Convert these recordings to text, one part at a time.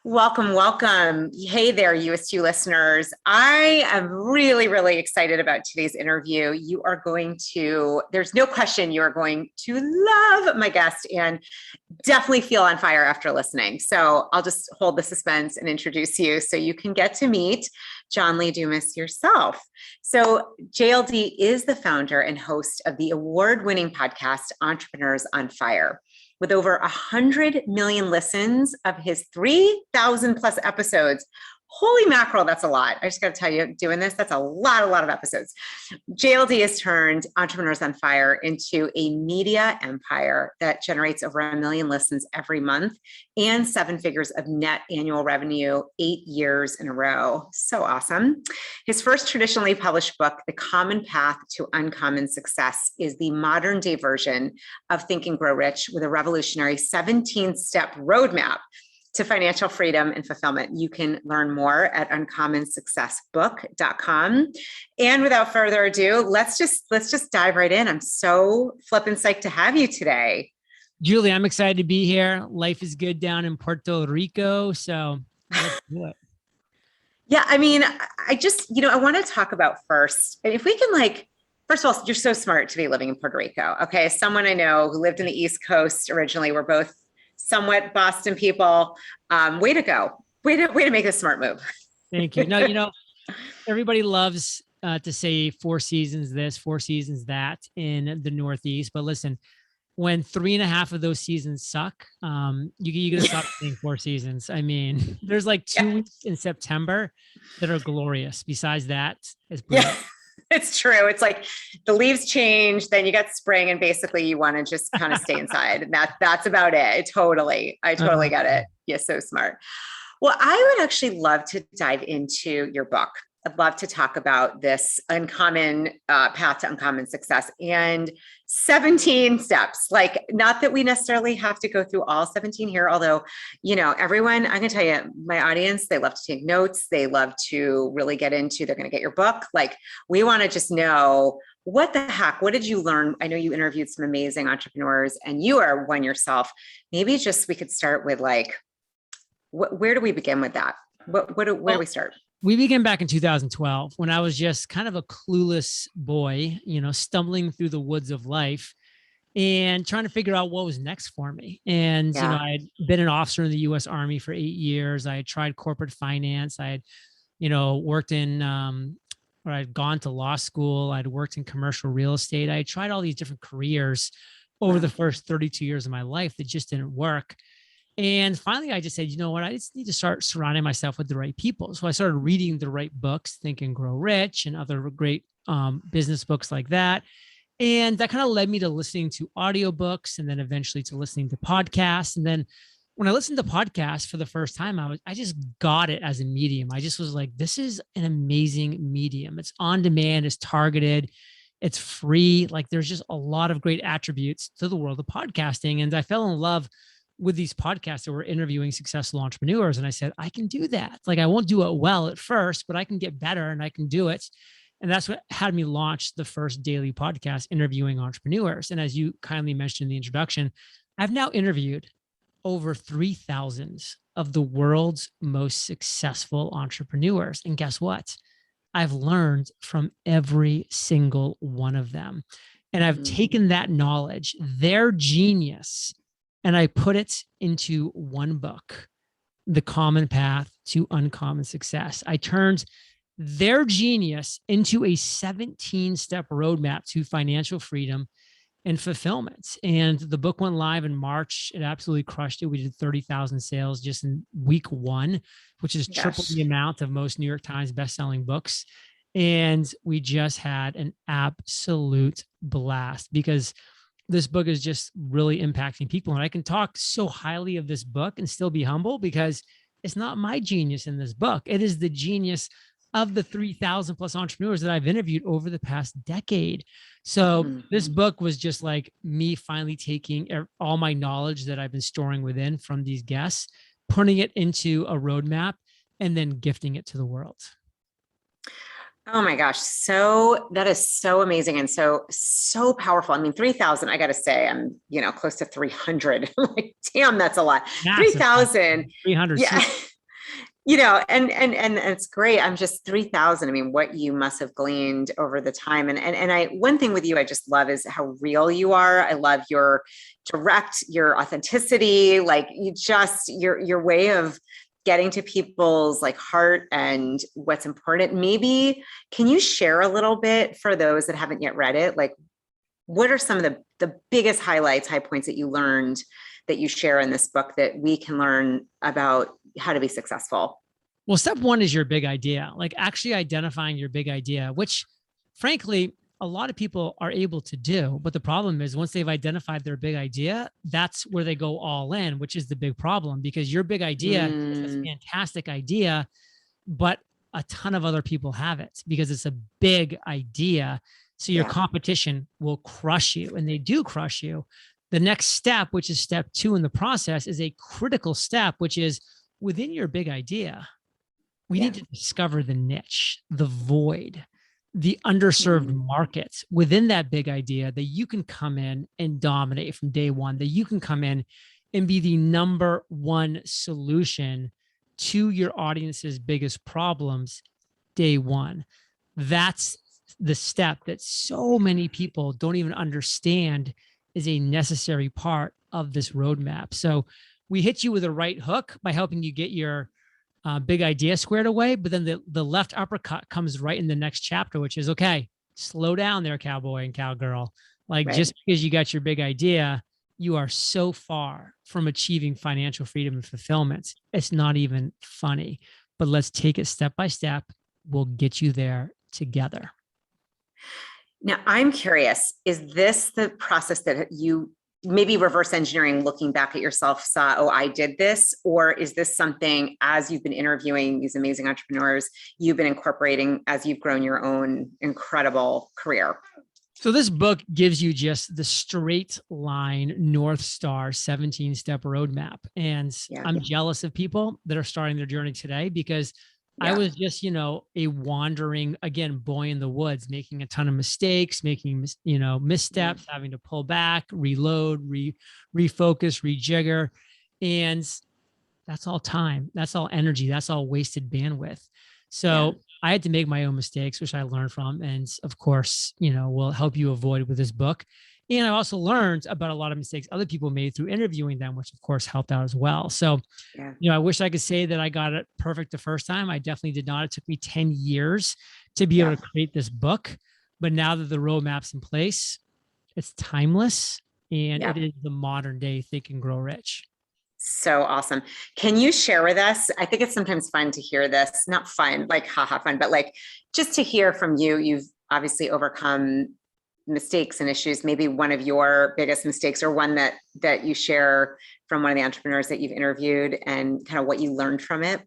Welcome, welcome. Hey there, Youest You listeners. I am really, really excited about today's interview. There's no question you are going to love my guest and definitely feel on fire after listening. So I'll just hold the suspense and introduce you so you can get to meet John Lee Dumas yourself. So JLD is the founder and host of the award-winning podcast, Entrepreneurs on Fire. With over 100 million listens of his 3,000 plus episodes. Holy mackerel, that's a lot. I just got to tell you, doing this, that's a lot of episodes. JLD has turned Entrepreneurs on Fire into a media empire that generates over 1 million listens every month and 7 figures of net annual revenue 8 years in a row. So awesome. His first traditionally published book, The Common Path to Uncommon Success, is the modern day version of Think and Grow Rich with a revolutionary 17-step roadmap to financial freedom and fulfillment. You can learn more at uncommonsuccessbook.com. And without further ado, let's just dive right in. I'm so flippin' psyched to have you today. Julie, I'm excited to be here. Life is good down in Puerto Rico, so let's do it. Yeah, I mean, I want to talk about first, if we can first of all, you're so smart to be living in Puerto Rico. Okay, as someone I know who lived in the East Coast originally, we're both somewhat Boston people. Way to go. Way to make a smart move. Thank you. No, everybody loves to say 4 seasons this, 4 seasons that in the Northeast. But listen, when 3.5 of those seasons suck, you got to stop saying 4 seasons. I mean, there's 2 weeks in September that are glorious. Besides that, it's brilliant. Yeah. It's true. It's like the leaves change, then you got spring, and basically you want to just kind of stay inside. And that's about it. I totally got it. You're so smart. Well, I would actually love to dive into your book. I'd love to talk about this uncommon path to uncommon success and 17 steps. Not that we necessarily have to go through all 17 here, although, everyone, I can tell you, my audience, they love to take notes. They love to really get into, they're going to get your book. We want to just know, what the heck, what did you learn? I know you interviewed some amazing entrepreneurs and you are one yourself. Maybe we could start with where do we begin with that? Where do we start? We began back in 2012 when I was just kind of a clueless boy, stumbling through the woods of life and trying to figure out what was next for me. And, I'd been an officer in the U.S. Army for 8 years. I had tried corporate finance. I had, worked in, or I'd gone to law school. I'd worked in commercial real estate. I had tried all these different careers over the first 32 years of my life that just didn't work. And finally, I just said, you know what, I just need to start surrounding myself with the right people. So I started reading the right books, Think and Grow Rich and other great business books like that. And that kind of led me to listening to audiobooks and then eventually to listening to podcasts. And then when I listened to podcasts for the first time, I just got it as a medium. I just was like, this is an amazing medium. It's on demand, it's targeted, it's free. There's just a lot of great attributes to the world of podcasting. And I fell in love with these podcasts that were interviewing successful entrepreneurs. And I said, I can do that. I won't do it well at first, but I can get better and I can do it. And that's what had me launch the first daily podcast, Interviewing Entrepreneurs. And as you kindly mentioned in the introduction, I've now interviewed over 3,000 of the world's most successful entrepreneurs. And guess what? I've learned from every single one of them. And I've taken that knowledge, their genius, and I put it into one book, The Common Path to Uncommon Success. I turned their genius into a 17-step roadmap to financial freedom and fulfillment. And the book went live in March. It absolutely crushed it. We did 30,000 sales just in week 1, which is triple the amount of most New York Times bestselling books. And we just had an absolute blast because this book is just really impacting people. And I can talk so highly of this book and still be humble because it's not my genius in this book. It is the genius of the 3,000 plus entrepreneurs that I've interviewed over the past decade. So this book was just like me finally taking all my knowledge that I've been storing within from these guests, putting it into a roadmap, and then gifting it to the world. Oh my gosh. That is so amazing and so powerful. I mean, 3,000, I got to say, I'm, close to 300. Damn, that's a lot. 3,000. 300. Yeah. and it's great. I'm just 3,000. I mean, what you must have gleaned over the time. One thing with you, I just love is how real you are. I love your your authenticity, like your way of getting to people's like heart and what's important. Maybe can you share a little bit for those that haven't yet read it? Like, what are some of the biggest highlights, high points that you learned that you share in this book that we can learn about how to be successful? Well, step one is your big idea, like actually identifying your big idea, which frankly, a lot of people are able to do. But the problem is once they've identified their big idea, that's where they go all in, which is the big problem because your big idea is a fantastic idea, but a ton of other people have it because it's a big idea. So your competition will crush you, and they do crush you. The next step, which is step two in the process, is a critical step, which is within your big idea. We need to discover the niche, the void, the underserved markets within that big idea that you can come in and dominate from day one, that you can come in and be the number one solution to your audience's biggest problems day one. That's the step that so many people don't even understand is a necessary part of this roadmap. So we hit you with a right hook by helping you get your big idea squared away, but then the left uppercut comes right in the next chapter, which is, okay, slow down there, cowboy and cowgirl. Like just because you got your big idea, you are so far from achieving financial freedom and fulfillment. It's not even funny, but let's take it step by step. We'll get you there together. Now, I'm curious, is this the process that you maybe reverse engineering, looking back at yourself, saw, oh, I did this? Or is this something as you've been interviewing these amazing entrepreneurs, you've been incorporating as you've grown your own incredible career? So this book gives you just the straight line North Star 17-step roadmap. And I'm jealous of people that are starting their journey today because I was just, a wandering, again, boy in the woods, making a ton of mistakes, making, missteps, having to pull back, reload, refocus, rejigger. And that's all time. That's all energy. That's all wasted bandwidth. So I had to make my own mistakes, which I learned from. And of course, will help you avoid with this book. And I also learned about a lot of mistakes other people made through interviewing them, which of course helped out as well. So, I wish I could say that I got it perfect the first time. I definitely did not. It took me 10 years to be able to create this book. But now that the roadmap's in place, it's timeless and it is the modern day Think and Grow Rich. So awesome. Can you share with us? I think it's sometimes fun to hear this, not fun, like haha fun, but like just to hear from you. You've obviously overcome mistakes and issues, maybe one of your biggest mistakes or one that you share from one of the entrepreneurs that you've interviewed and kind of what you learned from it.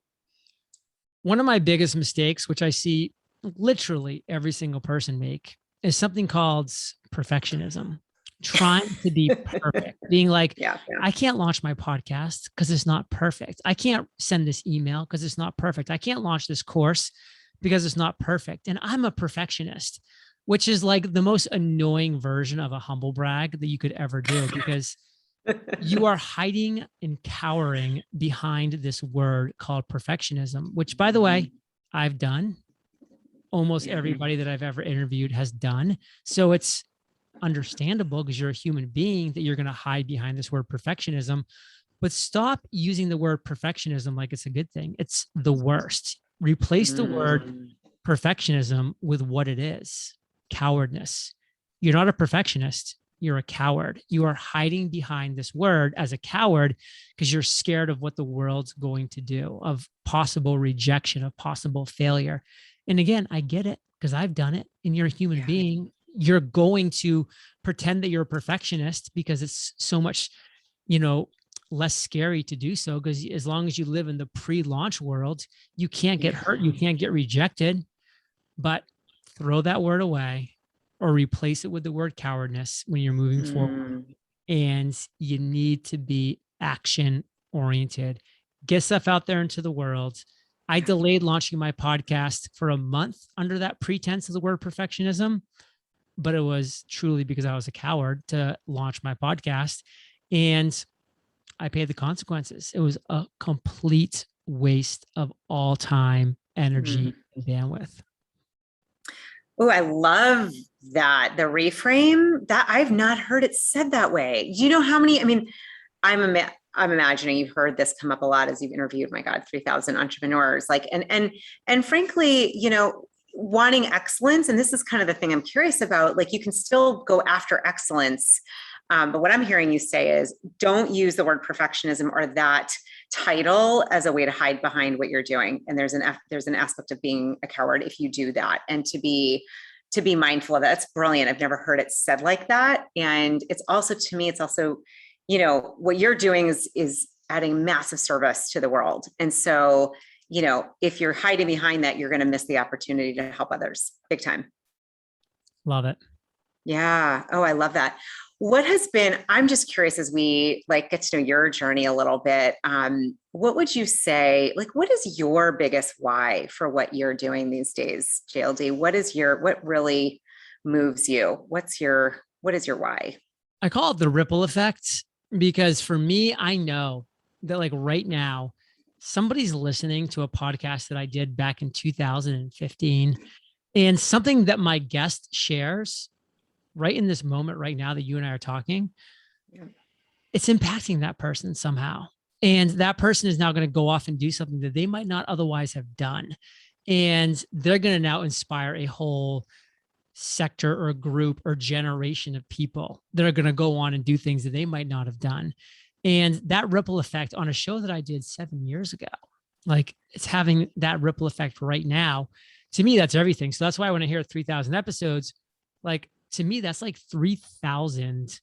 One of my biggest mistakes, which I see literally every single person make, is something called perfectionism. Trying to be perfect, being like, I can't launch my podcast because it's not perfect. I can't send this email because it's not perfect. I can't launch this course because it's not perfect. And I'm a perfectionist, which is like the most annoying version of a humble brag that you could ever do because you are hiding and cowering behind this word called perfectionism, which, by the way, I've done. Almost everybody that I've ever interviewed has done. So it's understandable because you're a human being that you're going to hide behind this word perfectionism, but stop using the word perfectionism like it's a good thing. It's the worst. Replace the word perfectionism with what it is: cowardness. You're not a perfectionist. You're a coward. You are hiding behind this word as a coward because you're scared of what the world's going to do, of possible rejection, of possible failure. And again, I get it because I've done it, and you're a human being. You're going to pretend that you're a perfectionist because it's so much, less scary to do so. Because as long as you live in the pre-launch world, you can't get hurt. You can't get rejected. But throw that word away or replace it with the word cowardness when you're moving forward. And you need to be action oriented. Get stuff out there into the world. I delayed launching my podcast for a month under that pretense of the word perfectionism. But it was truly because I was a coward to launch my podcast, and I paid the consequences. It was a complete waste of all time, energy, Mm. and bandwidth. Oh, I love that. The reframe that I've not heard it said that way. Do you know how many? I mean, I'm imagining you've heard this come up a lot as you've interviewed, my God, 3,000 entrepreneurs. Like, and frankly, wanting excellence, and this is kind of the thing I'm curious about. Like, you can still go after excellence, but what I'm hearing you say is, don't use the word perfectionism or that title as a way to hide behind what you're doing. And there's an aspect of being a coward if you do that, and to be mindful of that. That's brilliant. I've never heard it said like that. And it's also, to me, it's also, what you're doing is adding massive service to the world. And so, if you're hiding behind that, you're going to miss the opportunity to help others big time. Love it. Yeah. Oh, I love that. I'm just curious, as we get to know your journey a little bit, what would you say, what is your biggest why for what you're doing these days, JLD? What really moves you? What is your why? I call it the ripple effect, because for me, I know that right now, somebody's listening to a podcast that I did back in 2015, and something that my guest shares right in this moment, right now that you and I are talking, Yeah. it's impacting that person somehow. And that person is now going to go off and do something that they might not otherwise have done. And they're going to now inspire a whole sector or group or generation of people that are going to go on and do things that they might not have done. And that ripple effect on a show that I did 7 years ago, it's having that ripple effect right now. To me, that's everything. So that's why when I hear 3,000 episodes, to me, that's 3,000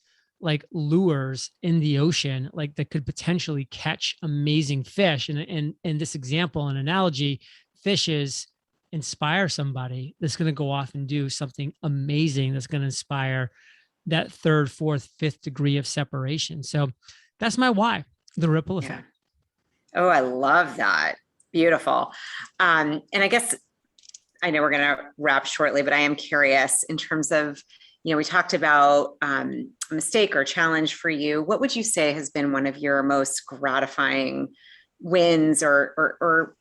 lures in the ocean, that could potentially catch amazing fish. And in this example and analogy, fishes inspire somebody that's going to go off and do something amazing that's going to inspire that third, fourth, fifth degree of separation. So that's my why, the ripple effect. Yeah. Oh, I love that. Beautiful. And I guess I know we're going to wrap shortly, but I am curious in terms of, we talked about a mistake or challenge for you. What would you say has been one of your most gratifying wins, or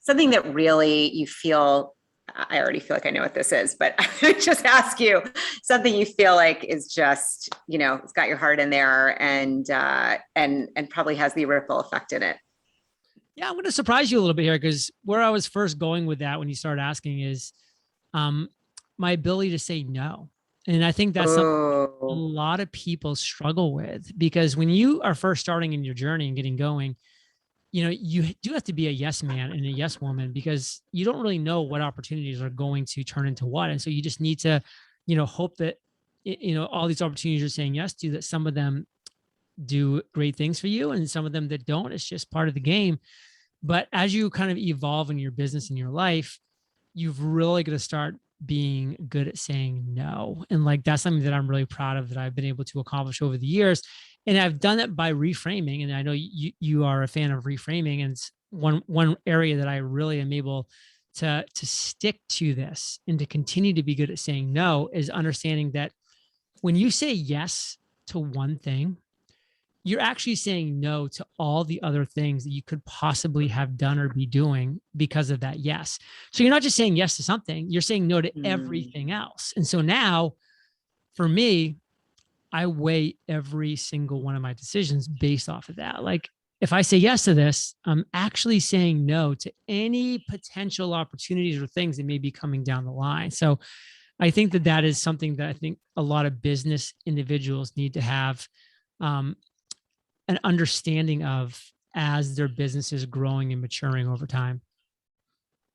something that really you feel? I already feel like I know what this is, but I just ask you something you feel like is just, it's got your heart in there, and probably has the ripple effect in it. Yeah, I'm going to surprise you a little bit here, because where I was first going with that when you started asking is my ability to say no. And I think that's something a lot of people struggle with, because when you are first starting in your journey and getting going, you do have to be a yes man and a yes woman, because you don't really know what opportunities are going to turn into what. And so you just need to, hope that, all these opportunities you're saying yes to, that some of them do great things for you, and some of them that don't. It's just part of the game. But as you kind of evolve in your business and your life, you've really got to start being good at saying no. And that's something that I'm really proud of, that I've been able to accomplish over the years. And I've done it by reframing. And I know you are a fan of reframing. And it's one area that I really am able to stick to this and to continue to be good at saying no, is understanding that when you say yes to one thing, you're actually saying no to all the other things that you could possibly have done or be doing because of that yes. So you're not just saying yes to something, you're saying no to everything else. And so now, for me, I weigh every single one of my decisions based off of that. If I say yes to this, I'm actually saying no to any potential opportunities or things that may be coming down the line. So I think that is something that I think a lot of business individuals need to have an understanding of as their business is growing and maturing over time.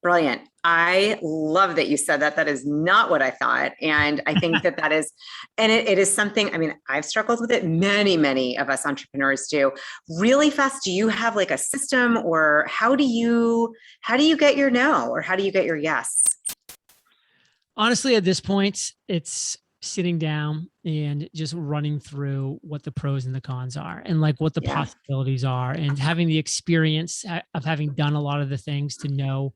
Brilliant. I love that you said that. That is not what I thought. And I think that is, and it is something, I mean, I've struggled with it. Many of us entrepreneurs do. Really fast, do you have a system, or how do you get your no, or how do you get your yes? Honestly, at this point, it's sitting down and just running through what the pros and the cons are, and what the possibilities are, and having the experience of having done a lot of the things to know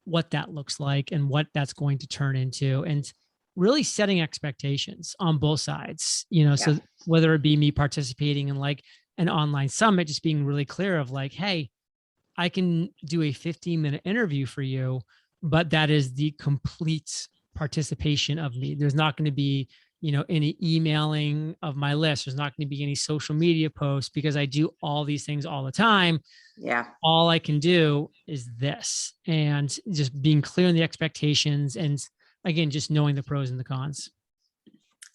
what that looks like and what that's going to turn into, and really setting expectations on both sides, so whether it be me participating in an online summit, just being really clear of hey, I can do a 15-minute interview for you, but that is the complete participation of me. There's not going to be, any emailing of my list. There's not going to be any social media posts because I do all these things all the time. Yeah. All I can do is this, and just being clear on the expectations. And again, just knowing the pros and the cons.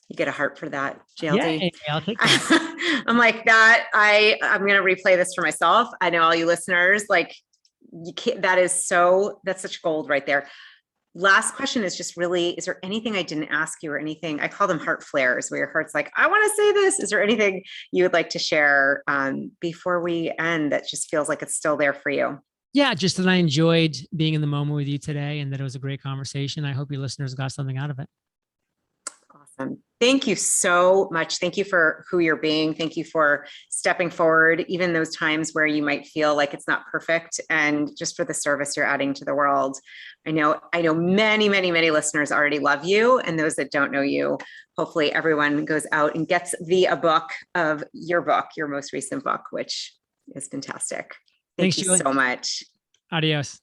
You get a heart for that, Yeah, GLD. I'll take that. I'm like that. I'm going to replay this for myself. I know all you listeners, like you can't, that's such gold right there. Last question is just really, is there anything I didn't ask you or anything? I call them heart flares where your heart's like, I want to say this. Is there anything you would like to share before we end that just feels like it's still there for you? Yeah, just that I enjoyed being in the moment with you today and that it was a great conversation. I hope your listeners got something out of it. Awesome. Thank you so much. Thank you for who you're being. Thank you for stepping forward, even those times where you might feel like it's not perfect, and just for the service you're adding to the world. I know many, many, many listeners already love you, and those that don't know you, hopefully everyone goes out and gets a book of your most recent book, which is fantastic. Thank you Julie. so much. Adios.